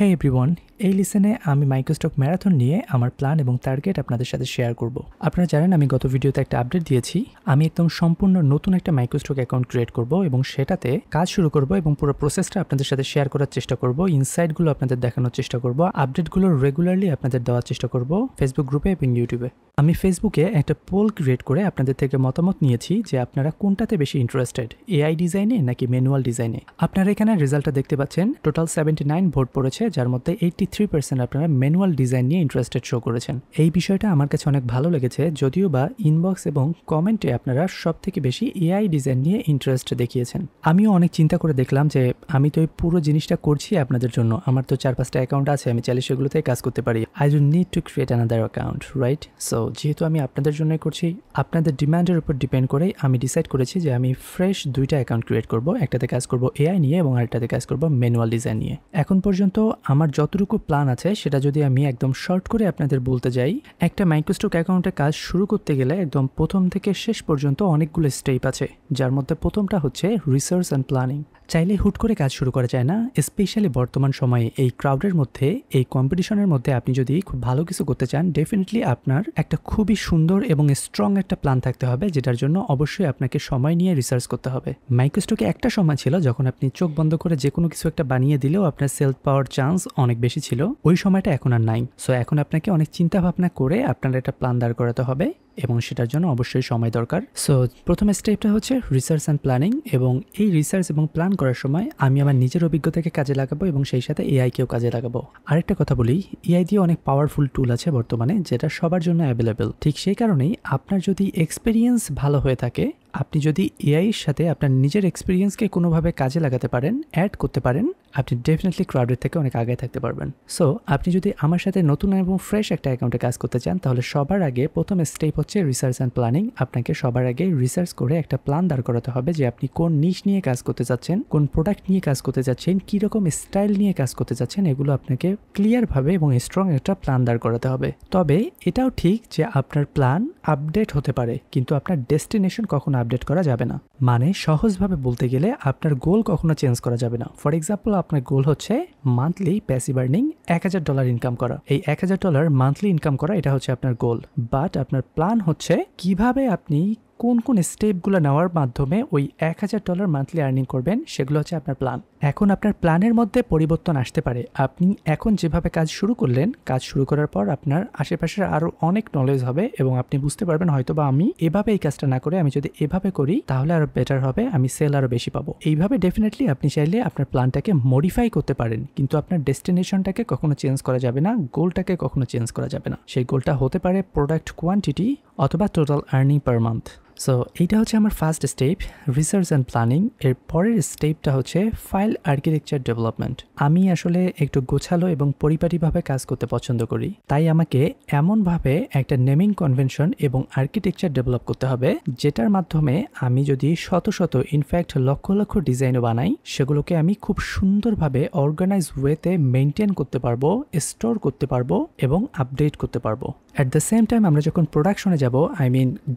হে everyone, এই লিসেনে আমি microstock marathon নিয়ে আমার প্ল্যান এবং টার্গেট আপনাদের সাথে শেয়ার করব। আপনারা জানেন আমি গত ভিডিওতে একটা আপডেট দিয়েছি। আমি একদম সম্পূর্ণ নতুন একটা মাইক্রোস্টক অ্যাকাউন্ট ক্রিয়েট করব এবং সেটাতে কাজ শুরু করব এবং পুরো প্রসেসটা আপনাদের সাথে শেয়ার করার চেষ্টা করব, ইনসাইটগুলো আপনাদের দেখানোর চেষ্টা করব, আপডেটগুলো রেগুলারলি আপনাদের দেওয়ার চেষ্টা করব ফেসবুক গ্রুপে এবং ইউটিউবে। আমি ফেসবুকে একটা পোল ক্রিয়েট করে আপনাদের থেকে মতামত নিয়েছি যে আপনারা কোনটাতে বেশি ইন্টারেস্টেড, এআই ডিজাইনে নাকি ম্যানুয়াল ডিজাইনে। আপনারা এখানে রেজাল্টটা দেখতে পাচ্ছেন, টোটাল 79 ভোট পড়েছে, যার মধ্যে 83% আপনারা ম্যানুয়াল ডিজাইন নিয়ে ইন্টারেস্টেড শো করেছেন। এই বিষয়টা আমার কাছে অনেক ভালো লেগেছে, যদিও বা ইনবক্স এবং কমেন্টে আপনারা সব থেকে বেশি এআই ডিজাইন নিয়ে ইন্টারেস্ট দেখিয়েছেন। আমিও অনেক চিন্তা করে দেখলাম যে আমি তো এই পুরো জিনিসটা করছি আপনাদের জন্য, আমার তো 4-5টা অ্যাকাউন্ট আছে, আমি চাইলে সেগুলোতে কাজ করতে পারি। I don't need to create another account, right? So যেহেতু আমি আপনাদের জন্যই করছি, আপনাদের ডিমান্ডের উপর ডিপেন্ড করেই আমি ডিসাইড করেছি যে আমি ফ্রেশ 2টা অ্যাকাউন্ট ক্রিয়েট করব। একটাতে কাজ করব এআই নিয়ে এবং আরেকটাতে কাজ করব ম্যানুয়াল ডিজাইন নিয়ে। এখন পর্যন্ত আমার যতটুকু প্ল্যান আছে সেটা যদি আমি একদম শর্ট করে আপনাদের বলতে যাই, একটা মাইক্রোস্টক অ্যাকাউন্টে কাজ শুরু করতে গেলে একদম প্রথম থেকে শেষ পর্যন্ত অনেকগুলো স্টেপ আছে, যার মধ্যে প্রথমটা হচ্ছে রিসার্চ অ্যান্ড প্ল্যানিং। চাইলে হুট করে কাজ শুরু করা যায় না, স্পেশালি বর্তমান সময়ে এই ক্রাউডের মধ্যে, এই কম্পিটিশনের মধ্যে আপনি যদি খুব ভালো কিছু করতে চান, ডেফিনেটলি আপনার একটা খুবই সুন্দর এবং স্ট্রং একটা প্ল্যান থাকতে হবে, যেটার জন্য অবশ্যই আপনাকে সময় নিয়ে রিসার্চ করতে হবে। মাইক্রোস্টকে একটা সময় ছিল যখন আপনি চোখ বন্ধ করে যে কোনো কিছু একটা বানিয়ে দিলেও আপনার সেল পাওয়ার চান্স অনেক বেশি ছিল, ওই সময়টা এখন আর নাই। সো এখন আপনাকে অনেক চিন্তা ভাবনা করে আপনার একটা প্ল্যান দাঁড় করাতে হবে এবং সেটার জন্য অবশ্যই সময় দরকার। সো প্রথম স্টেপটা হচ্ছে রিসার্চ অ্যান্ড প্ল্যানিং, এবং এই রিসার্চ এবং প্ল্যান করার সময় আমি আমার নিজের অভিজ্ঞতাকে কাজে লাগাবো এবং সেই সাথে এআইকেও কাজে লাগাবো। আরেকটা কথা বলি, এআই দিয়ে অনেক পাওয়ারফুল টুল আছে বর্তমানে, যেটা সবার জন্য অ্যাভেলেবেল। ঠিক সেই কারণেই আপনার যদি এক্সপিরিয়েন্স ভালো হয়ে থাকে, আপনি যদি এআইয়ের সাথে আপনার নিজের এক্সপিরিয়েন্সকে কোনোভাবে কাজে লাগাতে পারেন, অ্যাড করতে পারেন, আপনি ডেফিনেটলি ক্রাউডের থেকে অনেক আগে থাকতে পারবেন। সো আপনি যদি আমার সাথে নতুন এবং ফ্রেশ একটা অ্যাকাউন্টে কাজ করতে চান, তাহলে সবার আগে প্রথম স্টেপ হচ্ছে রিসার্চ অ্যান্ড প্ল্যানিং। আপনাকে সবার আগে রিসার্চ করে একটা প্ল্যান দাঁড় করাতে হবে যে আপনি কোন নিশ নিয়ে কাজ করতে চাচ্ছেন, কোন প্রোডাক্ট নিয়ে কাজ করতে চাচ্ছেন, কীরকম স্টাইল নিয়ে কাজ করতে চাচ্ছেন, এগুলো আপনাকে ক্লিয়ারভাবে এবং স্ট্রং একটা প্ল্যান দাঁড় করাতে হবে। তবে এটাও ঠিক যে আপনার প্ল্যান আপডেট হতে পারে, কিন্তু আপনার ডেস্টিনেশন কখনো আপডেট করা যাবে না। মানে সহজভাবে বলতে গেলে আপনার গোল কখনো চেঞ্জ করা যাবে না। ফর এক্সাম্পল, আপনার গোল হচ্ছে মান্থলি প্যাসিভ আর্নিং $1000 ইনকাম করা। এই $1000 মান্থলি ইনকাম করা, এটা হচ্ছে আপনার গোল। বাট আপনার প্ল্যান হচ্ছে কিভাবে আপনি কোন কোন স্টেপগুলো নেওয়ার মাধ্যমে ওই $1000 মান্থলি আর্নিং করবেন, সেগুলো হচ্ছে আপনার প্ল্যান। এখন আপনার প্ল্যানের মধ্যে পরিবর্তন আসতে পারে। আপনি এখন যেভাবে কাজ শুরু করলেন, কাজ শুরু করার পর আপনার আশেপাশের আরও অনেক নলেজ হবে এবং আপনি বুঝতে পারবেন হয়তো বা আমি এভাবে এই কাজটা না করে আমি যদি এভাবে করি তাহলে আরও বেটার হবে, আমি সেল আরও বেশি পাবো। এইভাবে ডেফিনেটলি আপনি চাইলে আপনার প্ল্যানটাকে মডিফাই করতে পারেন, কিন্তু আপনার ডেস্টিনেশনটাকে কখনো চেঞ্জ করা যাবে না, গোলটাকে কখনো চেঞ্জ করা যাবে না। সেই গোলটা হতে পারে প্রোডাক্ট কোয়ান্টিটি অথবা total earning per month. So এইটা হচ্ছে আমার first step, research and planning. এর পরের স্টেপটা হচ্ছে ফাইল আর্কিটেকচার ডেভেলপমেন্ট। আমি আসলে একটু গোছালো এবং পরিপাটিভাবে কাজ করতে পছন্দ করি, তাই আমাকে এমনভাবে একটা নেমিং কনভেনশন এবং আর্কিটেকচার ডেভেলপ করতে হবে, যেটার মাধ্যমে আমি যদি শত শত ইনফ্যাক্ট লক্ষ লক্ষ ডিজাইনও বানাই, সেগুলোকে আমি খুব সুন্দরভাবে অর্গানাইজ ওয়েতে মেনটেন করতে পারবো, স্টোর করতে পারবো এবং আপডেট করতে পারবো। অ্যাট দ্য সেম টাইম আমরা যখন প্রোডাকশনে যাব,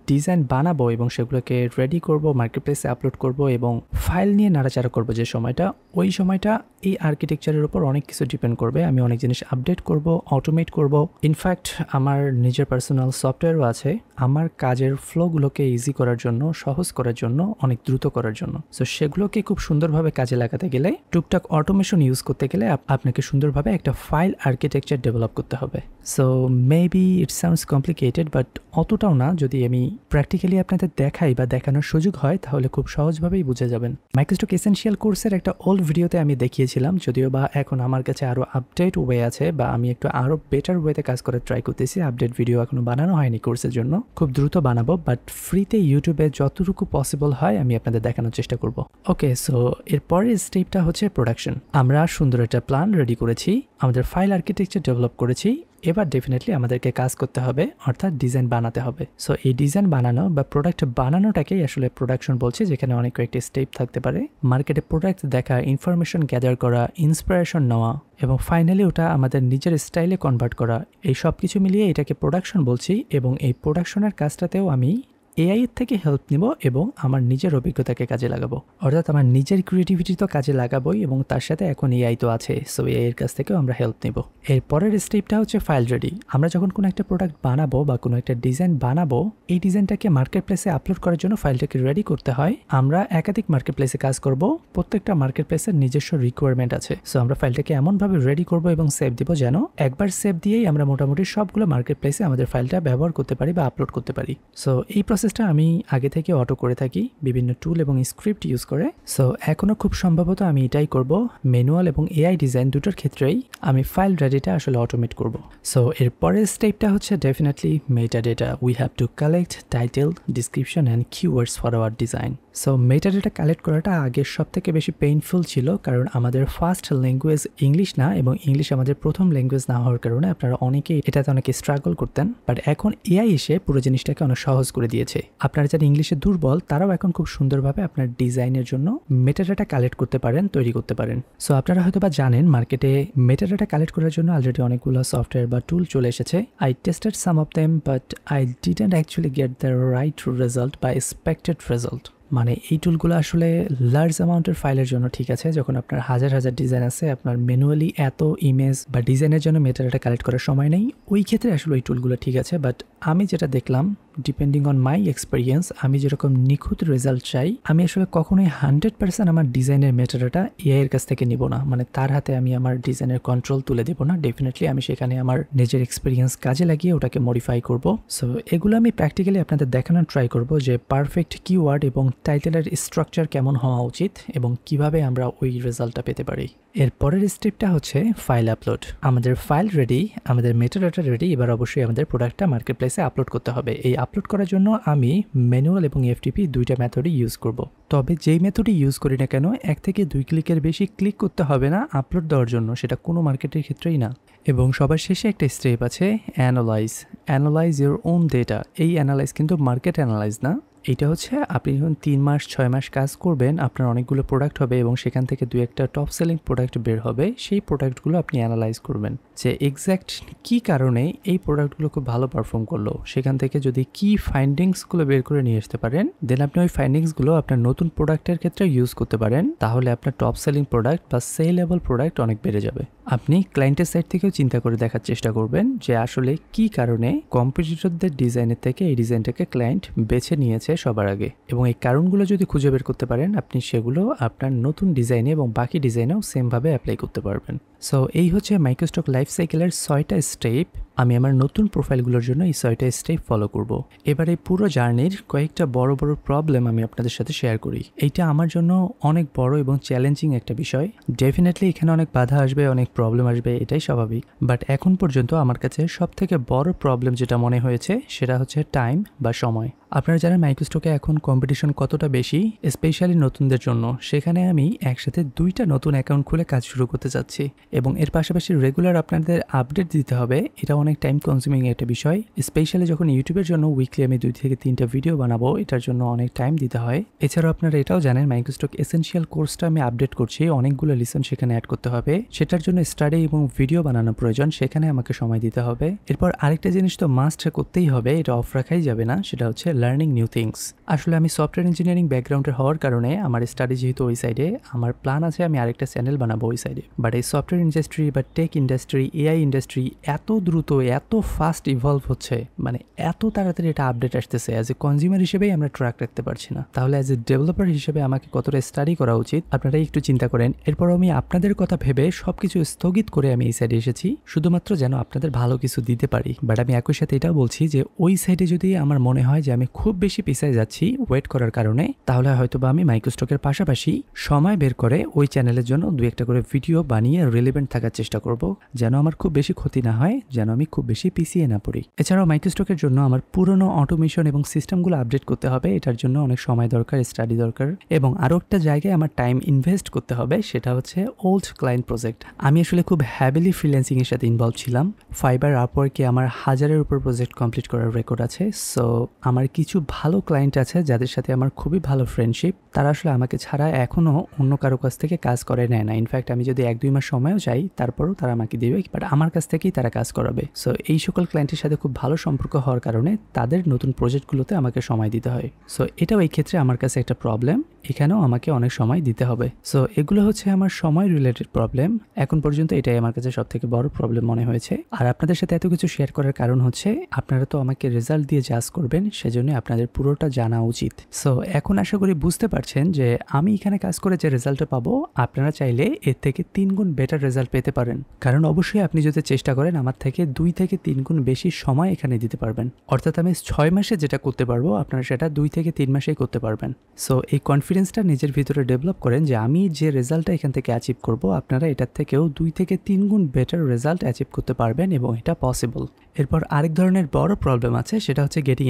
ডিজাইন বানাবো এবং সেগুলোকে রেডি করব, মার্কেটপ্লেসে আপলোড করব এবং ফাইল নিয়ে নাড়াচাড়া করব, যে সময়টা, ওই সময়টা এই আর্কিটেকচারের উপর অনেক কিছু ডিপেন্ড করবে। আমি অনেক জিনিস আপডেট করব, অটোমেট করব। ইনফ্যাক্ট আমার নিজের পার্সোনাল সফটওয়্যারও আছে আমার কাজের ফ্লোগুলোকে ইজি করার জন্য, সহজ করার জন্য, অনেক দ্রুত করার জন্য। সো সেগুলোকে খুব সুন্দরভাবে কাজে লাগাতে গেলে, টুকটাক অটোমেশন ইউজ করতে গেলে আপনাকে সুন্দরভাবে একটা ফাইল আর্কিটেকচার ডেভেলপ করতে হবে। So maybe it sounds complicated, but অতটাও না। যদি আমি প্র্যাকটিক্যালি আপনাদের দেখাই বা দেখানোর সুযোগ হয়, তাহলে খুব সহজভাবেই বুঝে যাবেন। মাইক্রোস্টক এসেনশিয়াল কোর্সের একটা ওল্ড ভিডিওতে আমি দেখিয়েছিলাম, যদিও বা এখন আমার কাছে আরও আপডেট ওয়ে আছে বা আমি একটু আরও বেটার ওয়েতে কাজ করার ট্রাই করতেছি। আপডেট ভিডিও এখনো বানানো হয়নি কোর্সের জন্য, খুব দ্রুত বানাবো, বাট ফ্রিতে ইউটিউবে যতটুকু পসিবল হয় আমি আপনাদের দেখানোর চেষ্টা করব। ওকে, সো এরপরের স্টেপটা হচ্ছে প্রোডাকশন। আমরা সুন্দর একটা প্ল্যান রেডি করেছি, আমাদের ফাইল আর্কিটেকচার ডেভেলপ করেছি, এবার ডেফিনেটলি আমাদেরকে কাজ করতে হবে, অর্থাৎ ডিজাইন বানাতে হবে। সো এই ডিজাইন বানানো বা প্রোডাক্ট বানানোটাকেই আসলে প্রোডাকশন বলছে, যেখানে অনেক কয়েকটি স্টেপ থাকতে পারে। মার্কেটে প্রোডাক্ট দেখা, ইনফরমেশন গ্যাদার করা, ইন্সপিরেশন নেওয়া এবং ফাইনালি ওটা আমাদের নিজের স্টাইলে কনভার্ট করা, এই সব কিছু মিলিয়ে এটাকে প্রোডাকশন বলছি। এবং এই প্রোডাকশনের কাজটাতেও আমি এআই এর থেকে হেল্প নিব এবং আমার নিজের অভিজ্ঞতাকে কাজে লাগাবো। অর্থাৎ আমার নিজের ক্রিয়েটিভিটি তো কাজে লাগাবোই এবং তার সাথে এখন এআই তো আছে, সো এআই এর কাছ থেকেও আমরা হেল্প নিব। এর পরের স্টেপটা হচ্ছে ফাইল রেডি। আমরা যখন কোনো একটা প্রোডাক্ট বানাবো বা কোনো একটা ডিজাইন বানাবো, এই ডিজাইনটাকে মার্কেট প্লেসে আপলোড করার জন্য ফাইলটাকে রেডি করতে হয়। আমরা একাধিক মার্কেট প্লেসে কাজ করব, প্রত্যেকটা মার্কেট প্লেসের নিজস্ব রিকোয়ারমেন্ট আছে। সো আমরা ফাইলটাকে এমনভাবে রেডি করব এবং সেভ দিব যেন একবার সেভ দিয়েই আমরা মোটামুটি সবগুলো মার্কেট প্লেসে আমাদের ফাইলটা ব্যবহার করতে পারি বা আপলোড করতে পারি। সো এই প্রসেসটা আমি আগে থেকে অটো করে থাকি বিভিন্ন টুল এবং স্ক্রিপ্ট ইউজ করে। সো এখনও খুব সম্ভবত আমি এটাই করব, ম্যানুয়াল এবং এআই ডিজাইন দুটোর ক্ষেত্রেই আমি ফাইল রেডিটা আসলে অটোমেট করব। সো এর পরের স্টেপটা হচ্ছে definitely meta data. We have to collect title, description and keywords for our design. So meta data collect করাটা আগের সব থেকে বেশি পেইনফুল ছিল, কারণ আমাদের ফার্স্ট ল্যাঙ্গুয়েজ ইংলিশ না এবং ইংলিশ আমাদের প্রথম ল্যাঙ্গুয়েজ না হওয়ার কারণে আপনারা অনেকেই এটাতে অনেকে স্ট্রাগল করতেন। বাট এখন এআই এসে পুরো জিনিসটাকে অনেক সহজ করে দিয়েছে। আপনারা যারা ইংলিশে দুর্বল তারাও এখন খুব সুন্দরভাবে আপনার ডিজাইনের জন্য মেটা ডেটা কালেক্ট করতে পারেন, তৈরি করতে পারেন। সো আপনারা হয়তো বা জানেন মার্কেটে মেটা ডেটা কালেক্ট করার জন্য অলরেডি অনেকগুলো সফটওয়্যার বা টুল চলে এসেছে। I tested some of them but I didn't actually get the right result বা এক্সপেক্টেড রেজাল্ট। মানে এই টুলগুলো আসলে লার্জ অ্যামাউন্টের ফাইলের জন্য ঠিক আছে, যখন আপনার হাজার হাজার ডিজাইন আছে, আপনার ম্যানুয়ালি এত ইমেজ বা ডিজাইনের জন্য মেটাডাটা কালেক্ট করার সময় নেই, ওই ক্ষেত্রে আসলে ওই টুলগুলো ঠিক আছে। বাট আমি যেটা দেখলাম, ডিপেন্ডিং অন মাই এক্সপিরিয়েন্স, আমি যেরকম নিখুঁত রেজাল্ট চাই, আমি আসলে কখনোই 100% আমার ডিজাইনের মেটাডাটা এআই এর কাছ থেকে নিব না। মানে তার হাতে আমি আমার ডিজাইনের কন্ট্রোল তুলে দেবো না। ডেফিনেটলি আমি সেখানে আমার নিজের এক্সপিরিয়েন্স কাজে লাগিয়ে ওটাকে মডিফাই করব। সো এগুলো আমি প্র্যাকটিক্যালি আপনাদের দেখানোর ট্রাই করব যে পারফেক্ট কিওয়ার্ড এবং টাইটেলের স্ট্রাকচার কেমন হওয়া উচিত এবং কিভাবে আমরা ওই রেজাল্টটা পেতে পারি। এর পরের স্টেপটা হচ্ছে ফাইল আপলোড। আমাদের ফাইল রেডি, আমাদের মেটাডাটা রেডি, এবার অবশ্যই আমাদের প্রোডাক্টটা মার্কেট প্লেসে আপলোড করতে হবে। এই আপলোড করার জন্য আমি ম্যানুয়াল এবং এফটিপি দুইটা মেথডই ইউজ করব। তবে যেই মেথডই ইউজ করি না কেন, 1 থেকে 2 ক্লিকের বেশি ক্লিক করতে হবে না আপলোড দেওয়ার জন্য, সেটা কোনো মার্কেটের ক্ষেত্রেই না। এবং সবার শেষে একটা স্টেপ আছে অ্যানালাইজ ইউর ওন ডেটা। এই অ্যানালাইজ কিন্তু মার্কেট অ্যানালাইজ না, এইটা হচ্ছে আপনি যখন 3 মাস 6 মাস কাজ করবেন, আপনার অনেকগুলো প্রোডাক্ট হবে এবং সেখান থেকে 2-1টা টপ সেলিং প্রোডাক্ট বের হবে। সেই প্রোডাক্টগুলো আপনি অ্যানালাইজ করবেন যে এক্স্যাক্ট কী কারণে এই প্রোডাক্টগুলো খুব ভালো পারফর্ম করলো। সেখান থেকে যদি কি ফাইন্ডিংসগুলো বের করে নিয়ে আসতে পারেন, দেন আপনি ওই ফাইন্ডিংসগুলো আপনার নতুন প্রোডাক্টের ক্ষেত্রে ইউজ করতে পারেন। তাহলে আপনার টপ সেলিং প্রোডাক্ট বা সেলেবল প্রোডাক্ট অনেক বেড়ে যাবে। আপনি ক্লায়েন্টের সাইড থেকেও চিন্তা করে দেখার চেষ্টা করবেন যে আসলে কি কারণে কম্পিটিটরদের ডিজাইনের থেকে এই ডিজাইনটাকে ক্লায়েন্ট বেছে নিয়েছে সবার আগে, এবং এই কারণগুলো যদি খুঁজে বের করতে পারেন, আপনি সেগুলো আপনার নতুন ডিজাইনে এবং বাকি ডিজাইনেও সেমভাবে অ্যাপ্লাই করতে পারবেন। সো এই হচ্ছে মাইক্রোস্টক লাইফ সাইকেলের 6টা স্টেপ। আমি আমার নতুন প্রোফাইলগুলোর জন্য এই 6টা স্টেপ ফলো করব। এবার এই পুরো জার্নির কয়েকটা বড় বড় প্রবলেম আমি আপনাদের সাথে শেয়ার করি। এইটা আমার জন্য অনেক বড় এবং চ্যালেঞ্জিং একটা বিষয়। ডেফিনেটলি এখানে অনেক বাধা আসবে, অনেক প্রবলেম আসবে, এটাই স্বাভাবিক। বাট এখন পর্যন্ত আমার কাছে সবথেকে বড় প্রবলেম যেটা মনে হয়েছে সেটা হচ্ছে টাইম বা সময়। আপনারা জানেন মাইক্রোস্টকে এখন কম্পিটিশন কতটা বেশি, স্পেশালি নতুনদের জন্য। সেখানে আমি একসাথে 2টা নতুন অ্যাকাউন্ট খুলে কাজ শুরু করতে যাচ্ছি এবং এর পাশাপাশি রেগুলার আপনাদের আপডেট দিতে হবে। এটা অনেক টাইম কনজিউমিং একটা বিষয়, স্পেশালি যখন ইউটিউবের জন্য উইকলি আমি 2 থেকে 3টা ভিডিও বানাবো, এটার জন্য অনেক টাইম দিতে হয়। এছাড়াও আপনারা এটাও জানেন মাইক্রোস্টক এসেনশিয়াল কোর্সটা আমি আপডেট করছি, অনেকগুলো লিসন সেখানে অ্যাড করতে হবে। সেটার জন্য স্টাডি এবং ভিডিও বানানো প্রয়োজন, সেখানে আমাকে সময় দিতে হবে। এরপর আরেকটা জিনিস তো মাস্ট করতেই হবে, এটা অফ রাখাই যাবে না, সেটা হচ্ছে লার্নিং নিউ থিংস। আসলে আমি সফটওয়্যার ইঞ্জিনিয়ারিং ব্যাকগ্রাউন্ডের হওয়ার কারণে আমার স্টাডি যেহেতু ওই সাইডে, আমার প্ল্যান আছে আমি আরেকটা চ্যানেল বানাবো ওই সাইডে। বাট এই সফটওয়্যার ইন্ডাস্ট্রি বা টেক ইন্ডাস্ট্রি, এআই ইন্ডাস্ট্রি এত দ্রুত, এত ফাস্ট ইভলভ হচ্ছে, মানে এত তাড়াতাড়ি এটা আপডেট আসতেছে, অ্যাজ এ কনজিউমার হিসেবেই আমরা ট্র্যাক রাখতে পারছি না। তাহলে অ্যাজ এ ডেভেলপার হিসেবে আমাকে কতটা স্টাডি করা উচিত আপনারা একটু চিন্তা করেন। এরপর আমি আপনাদের কথা ভেবে সবকিছু স্থগিত করে আমি এই সাইডে এসেছি, শুধুমাত্র যেন আপনাদের ভালো কিছু দিতে পারি। বাট আমি একই সাথে এটাও বলছি যে ওই সাইডে যদি আমার মনে হয় যে আমি খুব বেশি পিছায় যাচ্ছি ওয়েট করার কারণে, তাহলে হয়তোবা আমি মাইক্রোস্টকের পাশাপাশি সময় বের করে ওই চ্যানেলের জন্য 2-1টা করে ভিডিও বানিয়ে রিলেভেন্ট থাকার চেষ্টা করব, যেন আমার খুব বেশি ক্ষতি না হয়, যেন আমি খুব বেশি পিছিয়ে না পড়ি। এছাড়াও মাইক্রোস্টকের জন্য আমার পুরনো অটোমেশন এবং সিস্টেমগুলো আপডেট করতে হবে, এটার জন্য অনেক সময় দরকার, স্টাডি দরকার, এবং আরও একটা জায়গায় আমার টাইম ইনভেস্ট করতে হবে, সেটা হচ্ছে ওল্ড ক্লায়েন্ট প্রজেক্ট। আমি আসলে খুব হ্যাভিলি ফ্রিল্যান্সিং এর সাথে ইনভলভ ছিলাম। ফাইবার, আপওয়ার্কে আমার 1000-এর উপর প্রজেক্ট কমপ্লিট করার রেকর্ড আছে। সো আমার কিছু ভালো ক্লায়েন্ট আছে যাদের সাথে আমার খুবই ভালো ফ্রেন্ডশিপ, তারা আসলে আমাকে ছাড়া এখনও অন্য কারো কাছ থেকে কাজ করে নেয় না। ইনফ্যাক্ট আমি যদি 1-2 মাস সময়ও চাই তারপরেও তারা আমাকে দিবে, বাট আমার কাছ থেকেই তারা কাজ করাবে। সো এই সকল ক্লায়েন্টের সাথে খুব ভালো সম্পর্ক হওয়ার কারণে তাদের নতুন প্রজেক্টগুলোতে আমাকে সময় দিতে হয়। সো এটাও এই ক্ষেত্রে আমার কাছে একটা প্রবলেম, এখানেও আমাকে অনেক সময় দিতে হবে। সো এগুলো হচ্ছে আমার সময় রিলেটেড প্রবলেম। এখন পর্যন্ত এটাই আমার কাছে সব থেকে বড় প্রবলেম মনে হয়েছে। আর আপনাদের সাথে এত কিছু শেয়ার করার কারণ হচ্ছে আপনারা তো আমাকে রেজাল্ট দিয়ে জাজ করবেন, সেজন্য আপনাদের পুরোটা জানা উচিত। সো এখন আশা করি বুঝতে পারছেন যে আমি এখানে কাজ করে যে রেজাল্টটা পাবো আপনারা চাইলে এর থেকে 3 গুণ বেটার রেজাল্ট পেতে পারেন। কারণ অবশ্যই আপনি যদি চেষ্টা করেন আমার থেকে 2 থেকে 3 গুণ বেশি সময় এখানে দিতে পারবেন। অর্থাৎ আমি 6 মাসে যেটা করতে পারবো আপনারা সেটা 2 থেকে 3 মাসেই করতে পারবেন। সো এই কনফিডেন্সটা নিজের ভিতরে ডেভেলপ করেন যে আমি যে রেজাল্টটা এখান থেকে অ্যাচিভ করব আপনারা এটার থেকেও 2 থেকে 3 গুণ বেটার রেজাল্ট অ্যাচিভ করতে পারবেন এবং এটা পসিবল। এরপর আরেক ধরনের বড় প্রবলেম আছে, সেটা হচ্ছে getting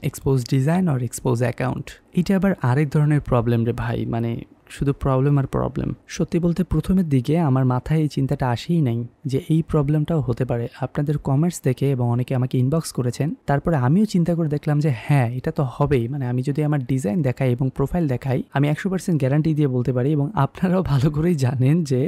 expose design or expose account. এটা আবার আরেক ধরনের প্রবলেম রে ভাই, মানে শুধু প্রবলেম আর প্রবলেম। সত্যি বলতে প্রথমের দিকে আমার মাথায় এই চিন্তাটা আসেই নাই যে এই প্রবলেমটাও হতে পারে। আপনাদের কমেন্টস দেখে এবং অনেকে আমাকে ইনবক্স করেছেন, তারপরে আমিও চিন্তা করে দেখলাম যে হ্যাঁ এটা তো হবেই। মানে আমি যদি আমার ডিজাইন দেখাই এবং প্রোফাইল দেখাই আমি 100% গ্যারান্টি দিয়ে বলতে পারি, এবং আপনারাও ভালো করেই জানেন যে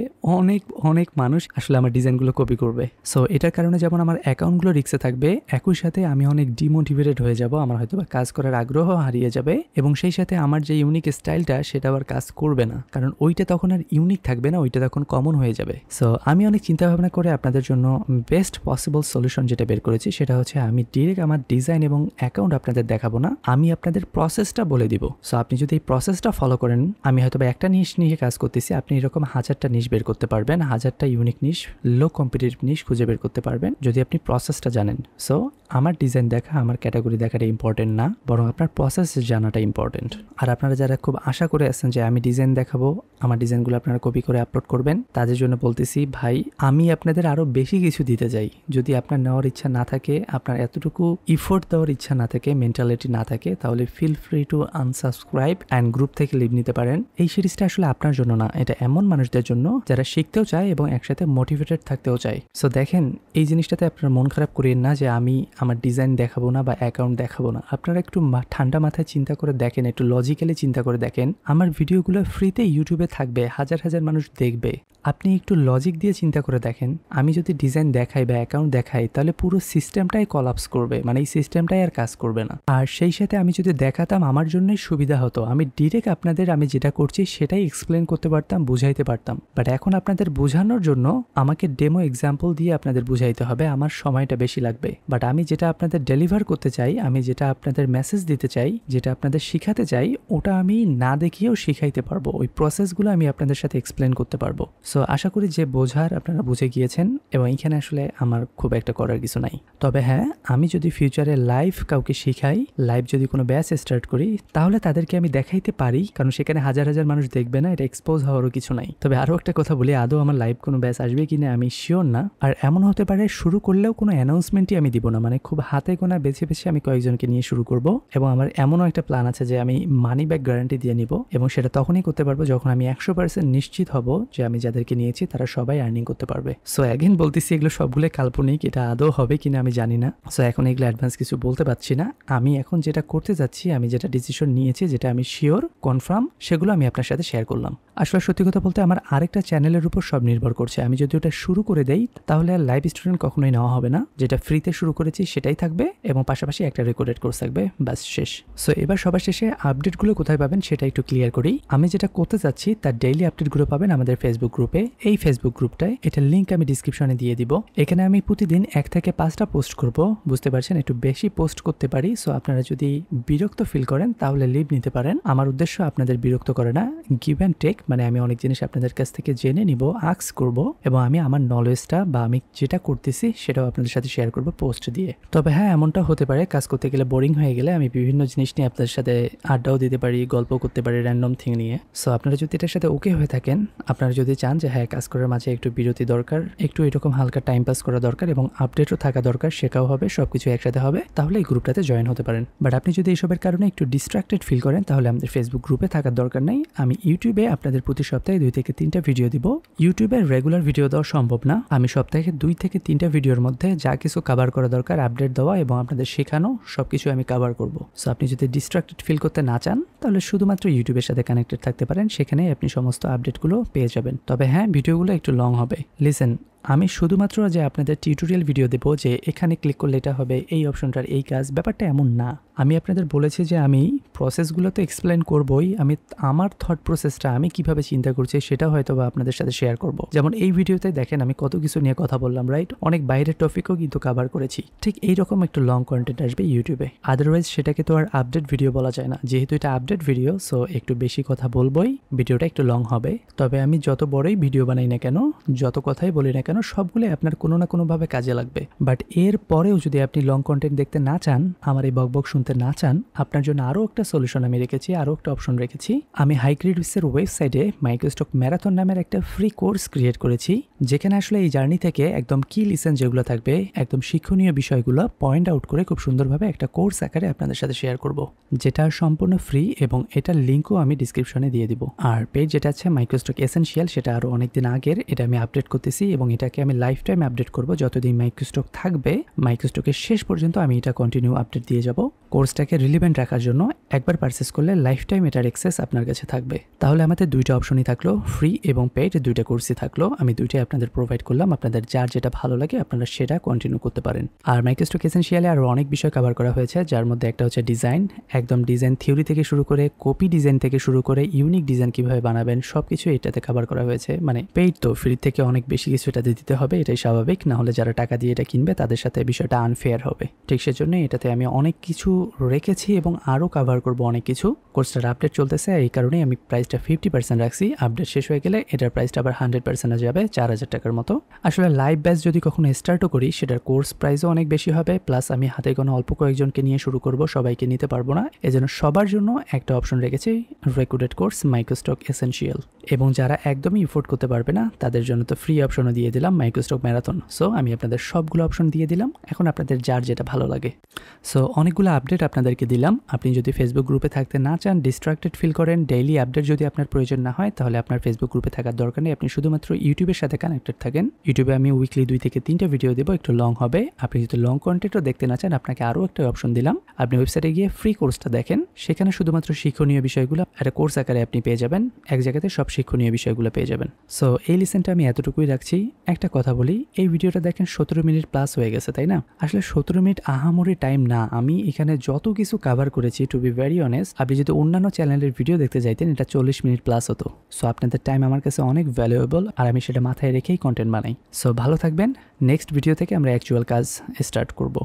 অনেক মানুষ আসলে আমার ডিজাইনগুলো কপি করবে। সো এটার কারণে যেমন আমার অ্যাকাউন্টগুলো রিস্কে থাকবে, একই সাথে আমি অনেক ডিমোটিভেটেড হয়ে যাব, আমার হয়তো বা কাজ করার আগ্রহ হারিয়ে যাবে, এবং সেই সাথে আমার যে ইউনিক স্টাইলটা সেটা আবার কাজ করবে না, কারণ ওইটা তখন আর ইউনিক থাকবে না, ওইটা তখন কমন হয়ে যাবে। সো আমি অনেক চিন্তা ভাবনা করে আপনাদের জন্য বেস্ট পসিবল সলিউশন যেটা বের করেছি সেটা হচ্ছে আমি ডিরেক্ট আমার ডিজাইন এবং অ্যাকাউন্ট আপনাদের দেখাবো না, আমি আপনাদের প্রসেসটা বলে দিব। সো আপনি যদি এই প্রসেসটা ফলো করেন, আমি হয়তো বা একটা নিশ নিয়ে কাজ করতেছি, আপনি এরকম 1000টা নিশ বের করতে পারবেন, 1000টা ইউনিক নিশ, লো কম্পিটিটিভ নিশ খুঁজে বের করতে পারবেন যদি আপনি প্রসেসটা জানেন। সো আমার ডিজাইন দেখা, আমার ক্যাটাগরি দেখাটা ইম্পর্টেন্ট না, বরং আপনার প্রসেস জানাটা ইম্পর্টেন্ট। আর আপনারা যারা খুব আশা করে আছেন যে আমি ডিজাইন দেখাবো, আমার ডিজাইনগুলো আপনারা কপি করে আপলোড করবেন, তাদের জন্য বলতেছি ভাই আমি আপনাদের আরো বেশি কিছু দিতে চাই। যদি আপনার নেওয়ার ইচ্ছা না থাকে, আপনার এতটুকু ইফোর্ট দেওয়ার ইচ্ছা না থাকে, মেন্টালিটি না থাকে, তাহলে feel free to unsubscribe and group থেকে লিভ নিতে পারেন। এই সিরিজটা আসলে আপনার জন্য না, এটা এমন মানুষদের জন্য যারা শিখতেও চায় এবং একসাথে মোটিভেটেড থাকতেও চায়। সো দেখেন এই জিনিসটাতে আপনার মন খারাপ করিয়েন না যে আমি আমার ডিজাইন দেখাবো না বা অ্যাকাউন্ট দেখাবো না। আপনারা একটু ঠান্ডা মাথায় চিন্তা করে দেখেন, একটু লজিক্যালি চিন্তা করে দেখেন, আমার ভিডিওগুলো ফ্রিতে ইউটিউবে থাকবে, হাজার মানুষ দেখবে। আপনি একটু লজিক দিয়ে চিন্তা করে দেখেন, আমি যদি ডিজাইন দেখাই বা অ্যাকাউন্ট দেখাই তাহলে পুরো সিস্টেমটাই কলাপস করবে, মানে এই সিস্টেমটাই আর কাজ করবে না। আর সেই সাথে আমি যদি দেখাতাম আমার জন্যই সুবিধা হতো, আমি ডিরেক্ট আপনাদের আমি যেটা করছি সেটাই এক্সপ্লেন করতে পারতাম, বুঝাইতে পারতাম। বাট এখন আপনাদের বোঝানোর জন্য আমাকে ডেমো এক্সাম্পল দিয়ে আপনাদের বুঝাইতে হবে, আমার সময়টা বেশি লাগবে। বাট আমি যেটা আপনাদের ডেলিভার করতে চাই, আমি যেটা আপনাদের মেসেজ দিতে চাই, যেটা আপনাদের শিখাতে চাই, ওটা আমি না দেখিয়েও শিখাইতে পারবো, ওই প্রসেসগুলো আমি আপনাদের সাথে এক্সপ্লেন করতে পারবো। সো আশা করি যে বোঝার আপনারা বুঝে গিয়েছেন, এবং এখানে আসলে আমার খুব একটা করার কিছু নাই। তবে হ্যাঁ, আমি যদি ফিউচারে লাইভ কাউকে শিখাই, লাইভ যদি কোনো ব্যাচ স্টার্ট করি, তাহলে তাদেরকে আমি দেখাইতে পারি, কারণ সেখানে হাজার মানুষ দেখবে না, এটা এক্সপোজ হওয়ারও কিছু নাই। তবে আরও একটা কথা বলি, আদৌ আমার লাইভ কোনো ব্যাচ আসবে কিনা আমি শিওর না। আর এমন হতে পারে শুরু করলেও কোনো অ্যানাউন্সমেন্টই আমি দিব না, মানে খুব হাতে গোনা বেছে আমি কয়েকজনকে নিয়ে শুরু করব, এবং আমার এমনও একটা প্ল্যান আছে যে আমি মানি ব্যাক গ্যারান্টি দিয়ে নিব, এবং সেটা তখনই করতে পারবো যখন আমি 100% নিশ্চিত হব যে আমি যাদেরকে নিয়েছি তারা সবাই আর্নিং করতে পারবে। সো অ্যাগেন বলতেছি, এগুলো সবগুলো কাল্পনিক, এটা আদৌ হবে কিনা আমি জানি না। সো এখন এগুলো অ্যাডভান্স কিছু বলতে পারছি না। আমি এখন যেটা করতে যাচ্ছি, আমি যেটা ডিসিশন নিয়েছি, যেটা আমি শিওর কনফার্ম, সেগুলো আমি আপনার সাথে শেয়ার করলাম। আসলে সত্যি কথা বলতে আমার আরেকটা চ্যানেলের উপর সব নির্ভর করছে। আমি যদি ওটা শুরু করে দেই তাহলে আর লাইভ স্টুডেন্ট কখনোই নেওয়া হবে না, যেটা ফ্রিতে শুরু করেছি সেটাই থাকবে, এবং পাশাপাশি একটা রেকর্ডেড কোর্স থাকবে, ব্যাস শেষ। সো এবার সবার শেষে আপডেটগুলো কোথায় পাবেন সেটা একটু ক্লিয়ার করি। আমি যেটা করতে যাচ্ছি তার ডেইলি আপডেটগুলো পাবেন আমাদের ফেসবুক গ্রুপে। এই ফেসবুক গ্রুপটায়, এটার লিঙ্ক আমি ডিসক্রিপশনে দিয়ে দিব। এখানে আমি প্রতিদিন 1 থেকে 5টা পোস্ট করব, বুঝতে পারছেন একটু বেশি পোস্ট করতে পারি। সো আপনারা যদি বিরক্ত ফিল করেন তাহলে লিভ নিতে পারেন। আমার উদ্দেশ্য আপনাদের বিরক্ত করে না, গিভ অ্যান্ড টেক, মানে আমি অনেক জিনিস আপনাদের কাছ থেকে জেনে নিব, আস্ক করব, এবং আমি আমার নলেজটা বা আমি যেটা করতেছি সেটাও আপনাদের সাথে শেয়ার করব পোস্ট দিয়ে। তবে হ্যাঁ, এমনটা হতে পারে কাজ করতে গেলে বোরিং হয়ে গেলে আমি বিভিন্ন জিনিস নিয়ে আপনাদের সাথে আড্ডাও দিতে পারি, গল্প করতে পারি র্যান্ডম থিং নিয়ে। সো আপনারা যদি এটার সাথে ওকে হয়ে থাকেন, আপনারা যদি চান যে হ্যাঁ কাজ করার মাঝে একটু বিরতি দরকার, একটু এরকম হালকা টাইম পাস করা দরকার এবং আপডেটও থাকা দরকার, শেখাও হবে, সবকিছু একসাথে হবে, তাহলে এই গ্রুপটাতে জয়েন হতে পারেন। বাট আপনি যদি এইসবের কারণে একটু ডিস্ট্রাক্টেড ফিল করেন তাহলে আমাদের ফেসবুক গ্রুপে থাকার দরকার নেই। আমি ইউটিউবে আপনাদের আপনাদের প্রতি সপ্তাহে 2 থেকে 3টা ভিডিও দিব। ইউটিউবে রেগুলার ভিডিও দেওয়া সম্ভব না, আমি সপ্তাহে 2 থেকে 3টা ভিডিওর মধ্যে যা কিছু কভার করা দরকার আপডেট দেওয়া এবং আপনাদের শেখানো সবকিছু আমি কভার করব। সো আপনি যদি ডিস্ট্রাক্টেড ফিল করতে না চান তাহলে শুধুমাত্র ইউটিউবের সাথে কানেক্টেড থাকতে পারেন, সেখানে আপনি সমস্ত আপডেটগুলো পেয়ে যাবেন। তবে হ্যাঁ, ভিডিওগুলো একটু লং হবে। লিসেন, আমি শুধুমাত্র যে আপনাদের টিউটোরিয়াল ভিডিও দেবো যে এখানে ক্লিক করলে এটা হবে, এই অপশনটার এই কাজ, ব্যাপারটা এমন না। আমি আপনাদের বলেছি যে আমি প্রসেসগুলো তো এক্সপ্লেন করবই, আমি আমার থট প্রসেসটা আমি কিভাবে চিন্তা করছি সেটা হয়তো বা আপনাদের সাথে শেয়ার করব। যেমন এই ভিডিওতে দেখেন আমি কত কিছু নিয়ে কথা বললাম, রাইট? অনেক বাইরের টপিকও কিন্তু কভার করেছি। ঠিক এইরকম একটু লং কন্টেন্ট আসবে ইউটিউবে, আদারওয়াইজ সেটাকে তো আর আপডেট ভিডিও বলা যায় না। যেহেতু এটা আপডেট ভিডিও, সো একটু বেশি কথা বলবোই, ভিডিওটা একটু লং হবে। তবে আমি যত বড়ই ভিডিও বানাই না কেন, যত কথাই বলি না কেন, সবগুলো আপনার কোনো না কোনোভাবে কাজে লাগবে। বাট এর পরেও যদি আপনি লং কন্টেন্ট দেখতে না চান, আমার এই বকবক শুনতে না চান, আপনার জন্য আরও একটা সলিউশন আমি রেখেছি, আরও একটা অপশন রেখেছি। আমি হাইক্রিডিক্সের ওয়েবসাইটে মাইক্রোস্টক ম্যারাথন নামের একটা ফ্রি কোর্স ক্রিয়েট করেছি, যেখানে আসলে এই জার্নি থেকে একদম কি লিসেন যেগুলো থাকবে, একদম শিক্ষণীয় বিষয়গুলো পয়েন্ট আউট করে খুব সুন্দরভাবে একটা কোর্স আকারে আপনাদের সাথে শেয়ার করব, যেটা সম্পূর্ণ ফ্রি এবং এটার লিঙ্কও আমি ডিসক্রিপশনে দিয়ে দিব। আর পেজ যেটা আছে মাইক্রোস্টক এসেনশিয়াল, সেটা আরও অনেকদিন আগের, এটা আমি আপডেট করতেছি এবং এটাকে আমি লাইফ টাইম আপডেট করব। যতদিন মাইক্রোস্টক থাকবে, মাইক্রোস্টকের শেষ পর্যন্ত আমি এটা কন্টিনিউ আপডেট দিয়ে যাব। কোর্সটাকে রিলিভেন্ট রাখার জন্য একবার পারচেস করলে লাইফ টাইম এটার অ্যাক্সেস আপনার কাছে থাকবে। তাহলে আমাদের দুইটা অপশনই থাকলো, ফ্রি এবং পেইড, দুইটা কোর্সই থাকলো। আমি দুইটাই আপনাদের প্রোভাইড করলাম, আপনাদের যার যেটা ভালো লাগে আপনারা সেটা কন্টিনিউ করতে পারেন। আর মাইক্রোস্টক এসেনশিয়ালে আরও অনেক বিষয় কভার করা হয়েছে, যার মধ্যে একটা হচ্ছে ডিজাইন, একদম ডিজাইন থিওরি থেকে শুরু করে কপি ডিজাইন থেকে শুরু করে ইউনিক ডিজাইন কিভাবে বানাবেন সবকিছু এটাতে কভার করা হয়েছে। মানে পেইড তো, ফ্রি থেকে অনেক বেশি কিছু এটাতে দিতে হবে, এটাই স্বাভাবিক, না হলে যারা টাকা দিয়ে এটা কিনবে তাদের সাথে বিষয়টা আনফেয়ার হবে। ঠিক সেজন্য এটাতে আমি অনেক কিছু রেখেছি এবং আরও কভার করব অনেক কিছু। কোর্সটার আপডেট চলতেছে, এই কারণেই আমি প্রাইসটা 50% রাখছি। আপডেট শেষ হয়ে গেলে এটার প্রাইসটা আবার 100% যাবে, 4000 টাকার মতো। আসলে লাইভ ব্যাচ যদি কখনো স্টার্টও করি, সেটার কোর্স প্রাইসও অনেক বেশি হবে, প্লাস আমি হাতে কোনো অল্প কয়েকজনকে নিয়ে শুরু করব, সবাইকে নিতে পারবো না। এজন্য সবার জন্য একটা অপশন রেখেছি, রেকর্ডেড কোর্স মাইক্রোস্টক এসেনশিয়াল। এবং যারা একদমই এফোর্ড করতে পারবে না তাদের জন্য তো ফ্রি অপশনও দিয়ে দিলাম, মাইক্রোস্টক ম্যারাথন। সো আমি আপনাদের সবগুলো অপশন দিয়ে দিলাম, এখন আপনাদের যার যেটা ভালো লাগে। সো অনেকগুলো আপডেট আপনাদেরকে দিলাম। আপনি যদি ফেসবুক গ্রুপে থাকতে না চান, ডিস্ট্রাক্টেড ফিল করেন, ডেইলি আপডেট যদি আপনার প্রয়োজন না হয়, তাহলে আপনার ফেসবুক গ্রুপে থাকার দরকার নেই। আপনি শুধুমাত্র ইউটিউবের সাথে কানেক্টেড থাকেন। ইউটিউবে আমি উইকলি 2 থেকে 3টা ভিডিও দেবো, একটু লং হবে। আপনি যদি লং কন্টেন্টও দেখতে না চান, আপনাকে আরও একটা অপশন দিলাম, আপনি ওয়েবসাইটে গিয়ে ফ্রি কোর্সটা দেখেন, সেখানে শুধুমাত্র শিক্ষণীয় বিষয়গুলো একটা কোর্স আকারে আপনি পেয়ে যাবেন, এক জায়গাতে সব শিক্ষণীয় বিষয়গুলো পেয়ে যাবেন। সো এই লিসেনটা আমি এতটুকুই রাখছি। একটা কথা বলি, এই ভিডিওটা দেখেন 17 মিনিট প্লাস হয়ে গেছে, তাই না? আসলে 17 মিনিট আহামরি টাইম না। আমি এখানে যত কিছু কভার করেছি, টু বি ভেরি অনেস্ট, আপনি যদি অন্যান্য চ্যানেলের ভিডিও দেখতে যাইতেন, এটা 40 মিনিট প্লাস হতো। সো আপনাদের টাইম আমার কাছে অনেক ভ্যালুয়েবল, আর আমি সেটা মাথায় রেখেই কন্টেন্ট বানাই। সো ভালো থাকবেন। নেক্সট ভিডিও থেকে আমরা অ্যাকচুয়াল কাজ স্টার্ট করব।